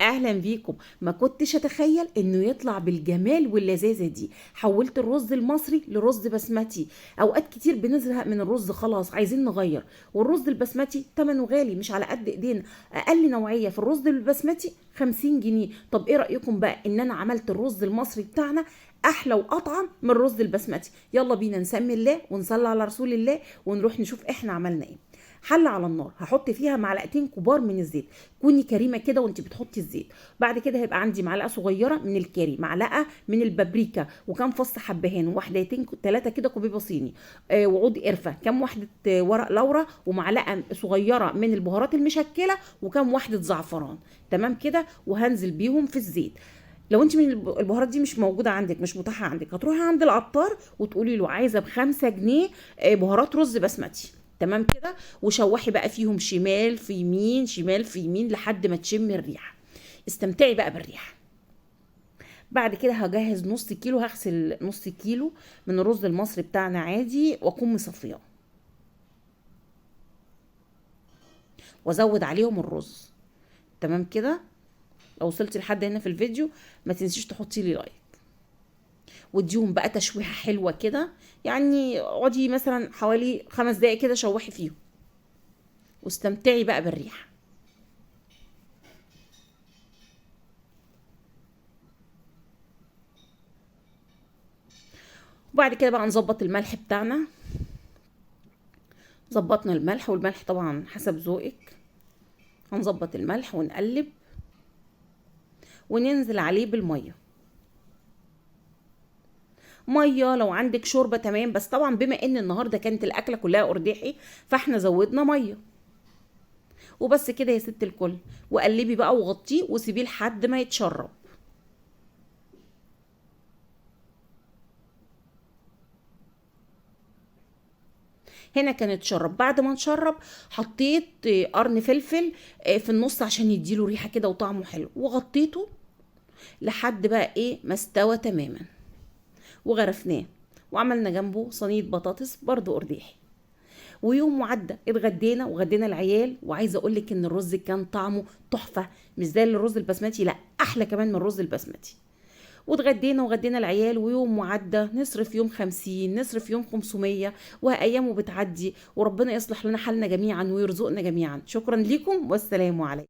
اهلا بيكم. ما كنتش اتخيل انه يطلع بالجمال واللذاذه دي. حولت الرز المصري لرز بسمتي. اوقات كتير بنزهق من الرز، خلاص عايزين نغير، والرز البسمتي تمنه غالي مش على قد ايدينا. اقل نوعيه في الرز البسمتي 50 جنيه. طب ايه رايكم بقى ان انا عملت الرز المصري بتاعنا احلى واطعم من الرز البسمتي؟ يلا بينا نسمي الله ونصلي على رسول الله ونروح نشوف احنا عملنا ايه. حله على النار، هحط فيها معلقتين كبار من الزيت. كوني كريمه كده وانت بتحطي الزيت. بعد كده هيبقى عندي معلقه صغيره من الكاري، معلقه من البابريكا، وكام فص حبهان، وواحدتين ثلاثه كده كوبيبه صيني، وعود قرفه، كام واحده ورق لورا، ومعلقه صغيره من البهارات المشكله، وكام واحده زعفران. تمام كده، وهنزل بيهم في الزيت. لو انت من البهارات دي مش موجوده عندك، مش متاحه عندك، هتروحي عند العطار وتقولي له عايزه ب5 جنيه بهارات رز بسمتي. تمام كده، وشوحي بقى فيهم شمال في يمين شمال في يمين لحد ما تشمي الريحه. استمتعي بقى بالريحه. بعد كده هجهز نص كيلو، هغسل نص كيلو من الرز المصري بتاعنا عادي واكون مصفياه، وازود عليهم الرز. تمام كده. لو وصلتي لحد هنا في الفيديو ما تنسيش تحطي لي لايك، واديهم بقى تشويحه حلوه كده. يعني اقعدي مثلا حوالي 5 دقايق كده شوحي فيهم، واستمتعي بقى بالريحه. وبعد كده بقى نظبط الملح بتاعنا. ظبطنا الملح، والملح طبعا حسب ذوقك. هنظبط الملح ونقلب، وننزل عليه بالميه. ميه لو عندك شوربه تمام، بس طبعا بما ان النهارده كانت الاكله كلها قرداحي فاحنا زودنا ميه. وبس كده يا ست الكل. وقلبي بقى وغطيه وسيبيه لحد ما يتشرب. هنا كان اتشرب. بعد ما نشرب حطيت قرن فلفل في النص عشان يديله ريحه كده وطعمه حلو، وغطيته لحد بقى ايه ما استوى تماما. وغرفناه، وعملنا جنبه صينيه بطاطس برضو قرداحي. ويوم وعدى اتغدينا وغدينا العيال. وعايزه اقول لك ان الرز كان طعمه تحفه، مش زي الرز البسمتي، لا احلى كمان من الرز البسمتي. واتغدينا وغدينا العيال. ويوم وعدى نصرف يوم 50، نصرف يوم 500، وأيامه بتعدي. وربنا يصلح لنا حالنا جميعا ويرزقنا جميعا. شكرا لكم والسلام عليكم.